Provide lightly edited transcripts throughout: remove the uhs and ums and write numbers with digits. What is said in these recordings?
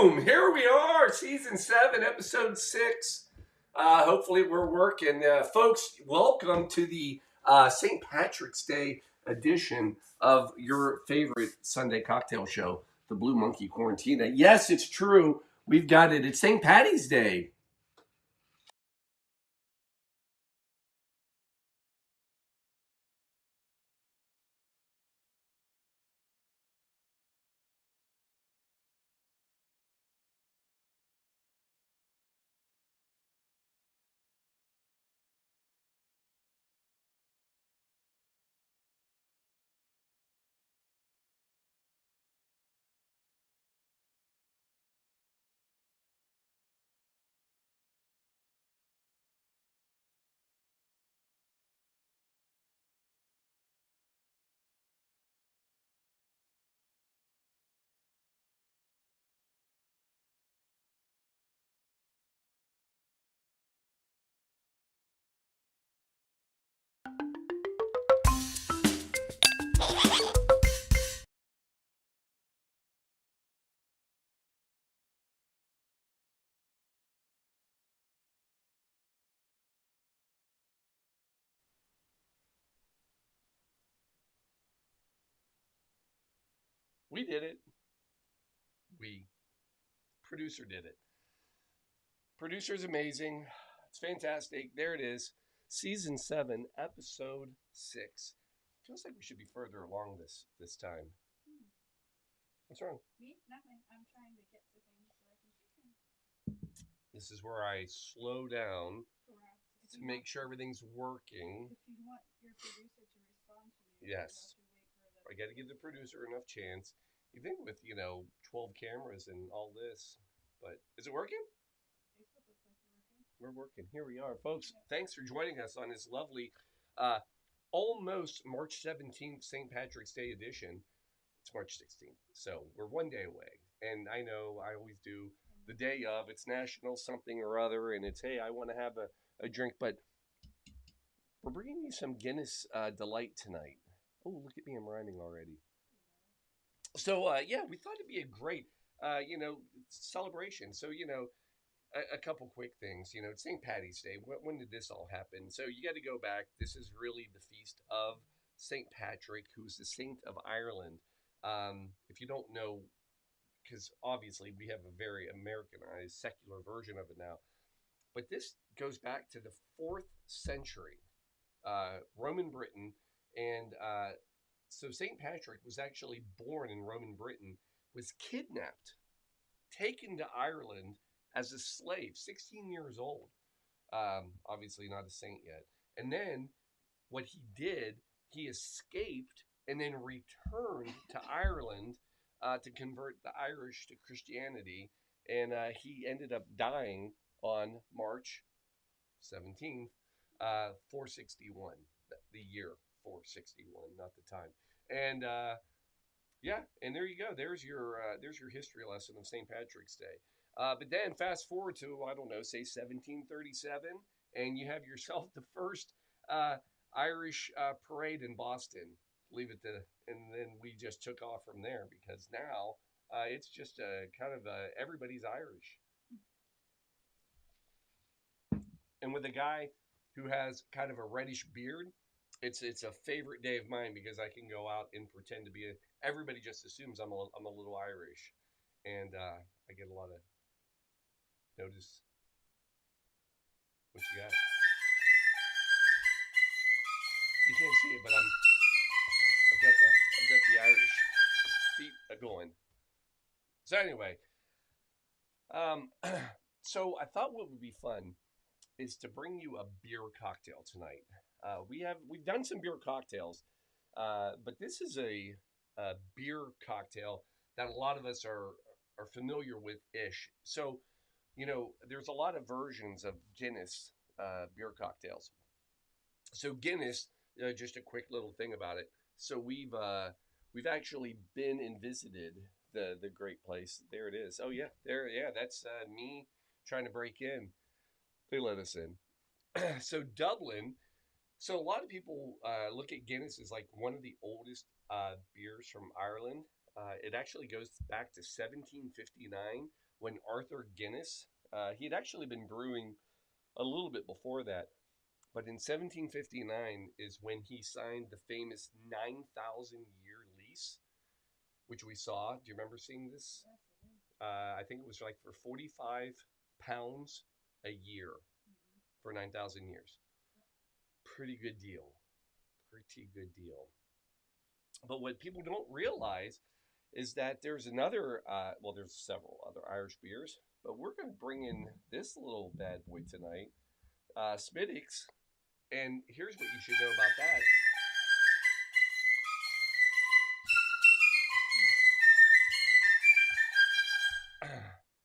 Boom! Here we are, season 7, episode 6. Hopefully, we're working. Folks, welcome to the St. Patrick's Day edition of your favorite Sunday cocktail show, the Blue Monkey Quarantina. Yes, it's true. We've got it. It's St. Patty's Day. We did it. Producer did it. Producer's amazing. It's fantastic. There it is. Season 7, episode 6. Feels like we should be further along this time. What's wrong? Me? Nothing. I'm trying to get to things so I can see things. This is where I slow down Correct. to make sure everything's working. If you want your producer to respond to you, Yes. I got to give the producer enough chance. You think with, 12 cameras and all this. But is it working? Facebook looks like working. We're working. Here we are, folks. Thanks for joining us on this lovely, almost March 17th St. Patrick's Day edition. It's March 16th, so we're one day away. And I know I always do the day of. It's national something or other, and it's, hey, I want to have a drink. But we're bringing you some Guinness delight tonight. Oh, look at me, I'm rhyming already. So, yeah, we thought it'd be a great, celebration. So, a couple quick things. It's St. Patty's Day. When did this all happen? So you got to go back. This is really the feast of St. Patrick, who's the saint of Ireland. If you don't know, because obviously we have a very Americanized, secular version of it now, but this goes back to the 4th century, Roman Britain, and so St. Patrick was actually born in Roman Britain, was kidnapped, taken to Ireland as a slave, 16 years old. Obviously not a saint yet. And then what he did, he escaped and then returned to Ireland to convert the Irish to Christianity. And he ended up dying on March 17th, 461, the year 461, not the time. And yeah, and there you go. There's your history lesson of St. Patrick's Day. But then fast forward to, I don't know, say 1737, and you have yourself the first Irish parade in Boston. Leave it to, and then we just took off from there because now it's just kind of everybody's Irish. And with a guy who has kind of a reddish beard, it's a favorite day of mine because I can go out and pretend to be everybody just assumes I'm a little Irish, and I get a lot of notice. What you got? You can't see it, but I've got the Irish feet going. So anyway, um, so I thought what would be fun is to bring you a beer cocktail tonight. We've done some beer cocktails, but this is a beer cocktail that a lot of us are familiar with ish. So there's a lot of versions of Guinness beer cocktails. So Guinness, just a quick little thing about it. So we've actually been and visited the great place. There it is. Oh yeah, there. Yeah, that's me trying to break in. They let us in. So Dublin. So a lot of people look at Guinness as like one of the oldest beers from Ireland. It actually goes back to 1759 when Arthur Guinness, he had actually been brewing a little bit before that, but in 1759 is when he signed the famous 9,000-year lease, which we saw. Do you remember seeing this? Yes, it is. I think it was like for 45 pounds a year for 9,000 years. Pretty good deal. Pretty good deal. But what people don't realize is that there's another, well, there's several other Irish beers, but we're going to bring in this little bad boy tonight, Smithwick's. And here's what you should know about that.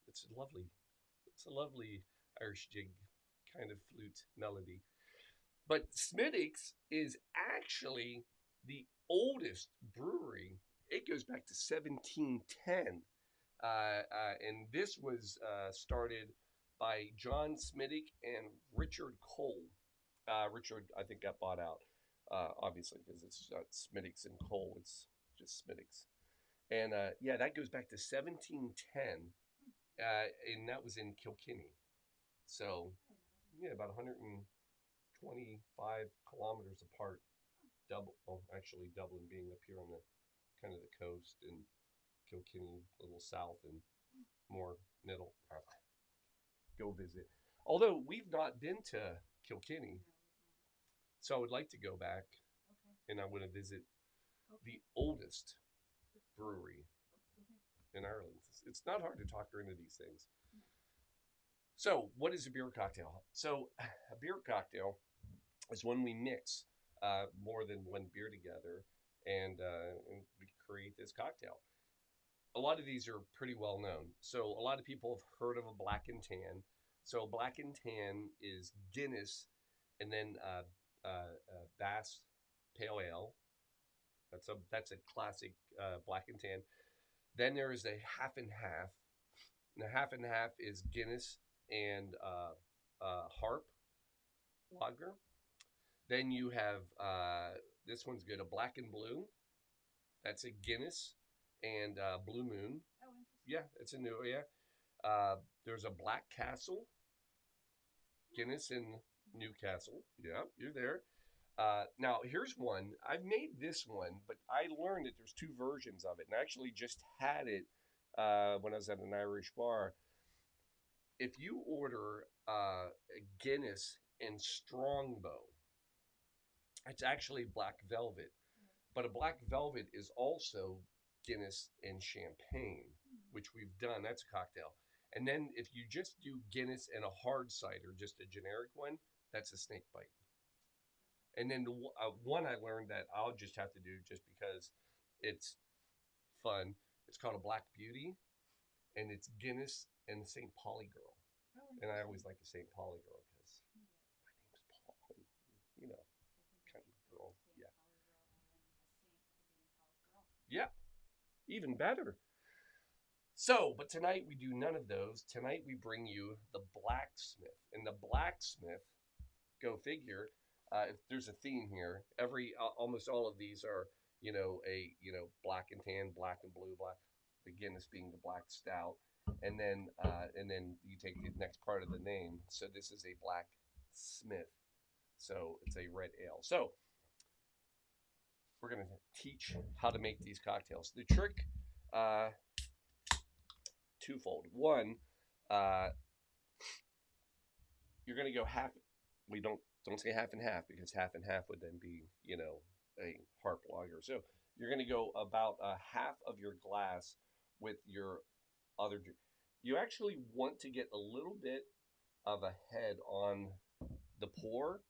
It's a lovely, it's a lovely Irish jig kind of flute melody. But Smithwick's is actually the oldest brewery. It goes back to 1710. And this was started by John Smithwick and Richard Cole. Richard, I think, got bought out, obviously, because it's not Smithwick's and Cole. It's just Smithwick's. And yeah, that goes back to 1710, and that was in Kilkenny. So, yeah, about 125 kilometers apart. Well, actually, Dublin being up here on the kind of the coast, and Kilkenny a little south and more middle. Go visit. Although we've not been to Kilkenny, so I would like to go back, and I want to visit the oldest brewery in Ireland. It's not hard to talk her into these things. So, what is a beer cocktail? So, a beer cocktail is when we mix more than one beer together, and we create this cocktail. A lot of these are pretty well known. So, a lot of people have heard of a black and tan. So, black and tan is Guinness, and then Bass Pale Ale. That's a classic black and tan. Then there is a half and half. And the half and half is Guinness and Harp Lager. Then you have this one's good, a black and blue. That's a Guinness and Blue Moon. Oh, interesting. Yeah, it's a new yeah. There's a Black Castle, Guinness and Newcastle. Yeah, you're there. Now here's one. I've made this one, but I learned that there's two versions of it, and I actually just had it when I was at an Irish bar. If you order a Guinness and Strongbow, it's actually black velvet, but a black velvet is also Guinness and champagne, which we've done. That's a cocktail. And then if you just do Guinness and a hard cider, just a generic one, that's a snake bite. And then one I learned that I'll just have to do just because it's fun. It's called a Black Beauty, and it's Guinness and the St. Pauli Girl. Oh, And I interesting. always like the St. Pauli Girl because my name's Paul. And, you know, kind of girl. Yeah. Yeah. Even better. So, but tonight we do none of those. Tonight we bring you the Blacksmith. And the Blacksmith, go figure, if there's a theme here, almost all of these are, black and tan, black and blue, black, the Guinness being the black stout. And then you take the next part of the name. So this is a Black Smith. So it's a red ale. So we're going to teach how to make these cocktails. The trick, twofold. One, you're going to go half. We don't say half and half because half and half would then be, a harp lager. So you're going to go about half of your glass with your other drink. You actually want to get a little bit of a head on the pour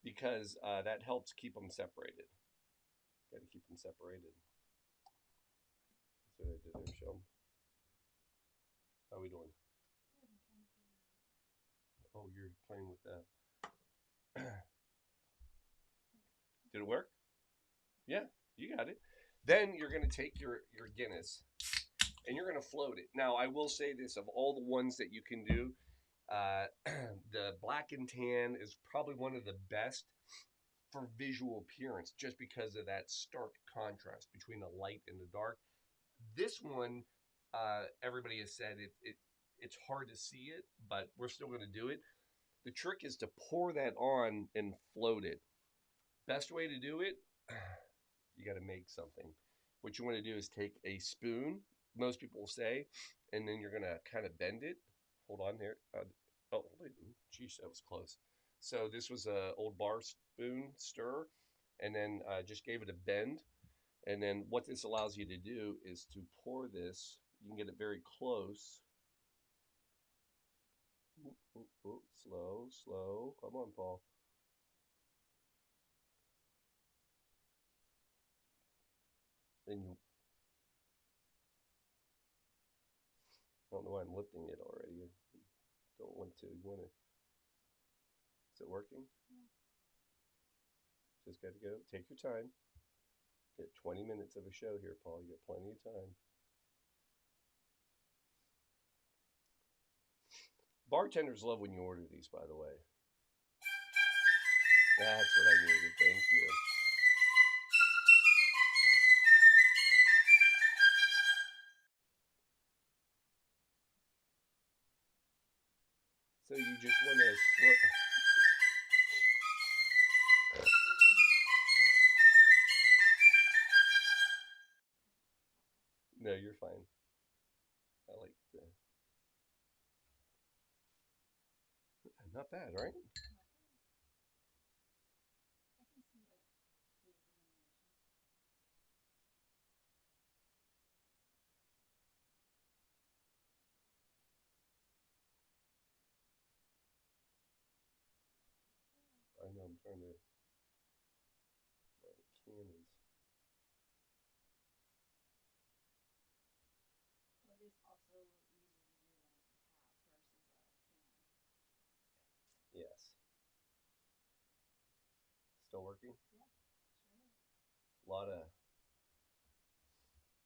because that helps keep them separated. Got to keep them separated. That's what I did there, show 'em. How are we doing? Oh, you're playing with that. Did it work? Yeah, you got it. Then you're going to take your Guinness and you're going to float it. Now, I will say this, of all the ones that you can do, the black and tan is probably one of the best for visual appearance, just because of that stark contrast between the light and the dark. This one, everybody has said it's hard to see it, but we're still going to do it. The trick is to pour that on and float it. Best way to do it, you got to make something. What you want to do is take a spoon, most people will say, and then you're going to kind of bend it. Hold on here. Oh, wait. Geez, that was close. So this was a old bar spoon stir, and then just gave it a bend. And then what this allows you to do is to pour this. You can get it very close. Ooh, ooh, ooh. Slow, slow. Come on, Paul. Then you, I don't know why I'm lifting it already. I don't want to. You want to? Is it working? Yeah. Just got to go. Take your time. Get 20 minutes of a show here, Paul. You got plenty of time. Bartenders love when you order these, by the way. That's what I needed. Thank you. So you just want to slow. No, you're fine. I like the. Not bad, right? I can see the illumination. I know. I'm trying to. My can is. Well, it is also a little easier to do than a tap versus a can. Yes. Still working? Yeah, sure is. A lot of.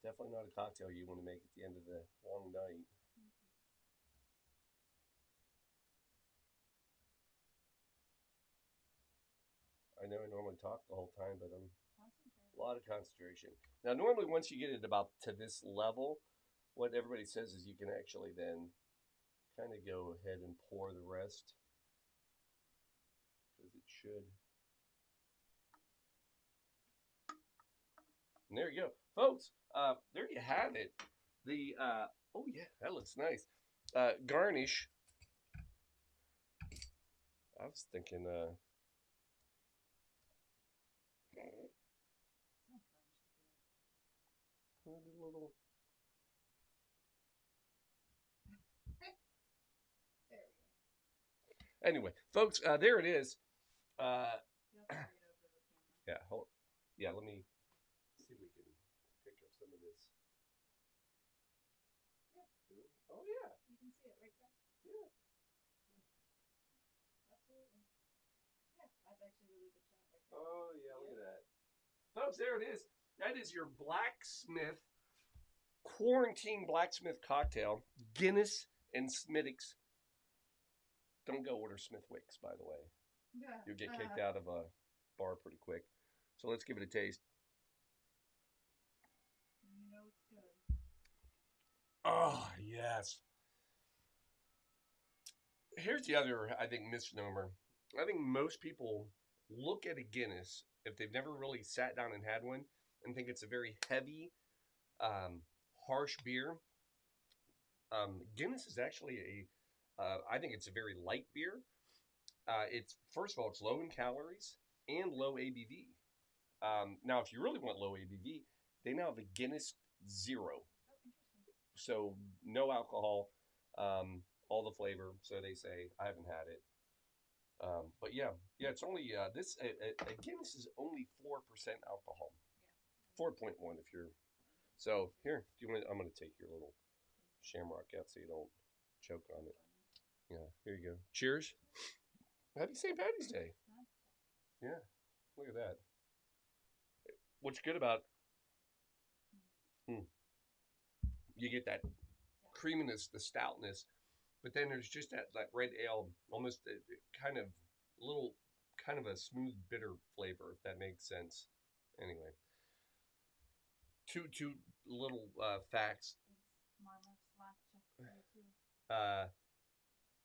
Definitely not a cocktail you want to make at the end of the long night. Mm-hmm. I know I normally talk the whole time, but I'm Concentrate. a lot of concentration. Now, normally, once you get it about to this level, what everybody says is you can actually then kind of go ahead and pour the rest because it should. And there you go, folks. There you have it. The oh yeah, that looks nice. Garnish. I was thinking It's not garnish a little. There we go. Anyway, folks, there it is. Uh, You have to bring it over to the camera. yeah, hold. Yeah, let me see if we can pick up some of this. Yeah, Oh yeah, you can see it right there. yeah. Absolutely. Yeah, that's actually a really good shot right there. Oh yeah, look at that, folks. There it is. That is your Blacksmith quarantine Blacksmith cocktail. Guinness and Smithwick's. Don't go order Smithwick's, by the way. Yeah. You'll get kicked out of a bar pretty quick. So let's give it a taste. You know it's good. Oh yes. Here's the other, I think, misnomer. I think most people look at a Guinness if they've never really sat down and had one and think it's a very heavy, um, harsh beer. Guinness is actually I think it's a very light beer. It's first of all, it's low in calories and low ABV. Now, if you really want low ABV, they now have a Guinness Zero, Oh, interesting. so no alcohol, all the flavor. So they say I haven't had it, but yeah, it's only a Guinness is only 4% alcohol, Yeah. 4.1 if you're. So here, do you want? I'm going to take your little Shamrock out so you don't choke on it. Yeah, here you go. Cheers. Happy St. Patty's Day. Yeah, look at that. What's good about you get that creaminess, the stoutness, but then there's just that red ale, almost kind of little kind of a smooth bitter flavor, if that makes sense. Anyway, two little facts. Thanks, Marmor Slack check for you too. Uh,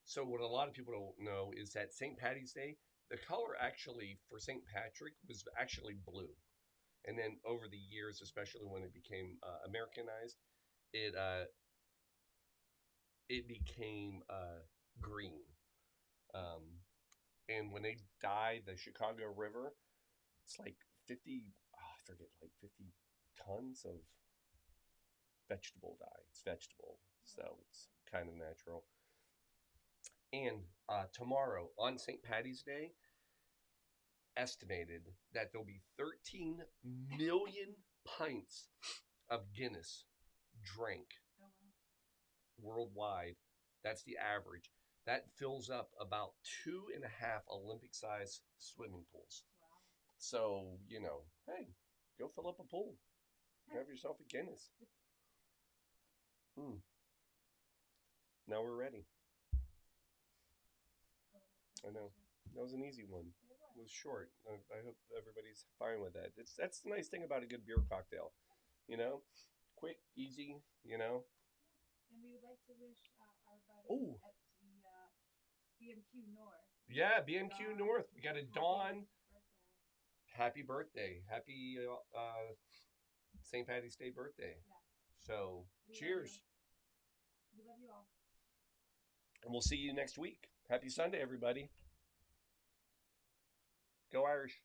so what a lot of people don't know is that St. Patty's Day, the color actually for St. Patrick was actually blue, and then over the years, especially when it became Americanized, it it became green. Um, and when they dye the Chicago River, it's like 50, oh, I forget, like 50 tons of vegetable dye. It's vegetable, so it's kind of natural. And tomorrow on St. Patty's Day, estimated that there'll be 13 million pints of Guinness drank Oh wow. worldwide. That's the average. That fills up about 2.5 Olympic sized swimming pools. Wow. So, hey, go fill up a pool. Have yourself a Guinness. Hmm. Now we're ready. I know. That was an easy one. It was short. I hope everybody's fine with that. That's the nice thing about a good beer cocktail. You know, quick, easy. And we would like to wish everybody Oh, at the BMQ North. yeah, BMQ North. We got a Dawn. Birthday. Happy birthday! Happy St. Patty's Day birthday. Yes. So, We cheers, we love you all. and we'll see you next week. Happy Sunday, everybody. Go Irish.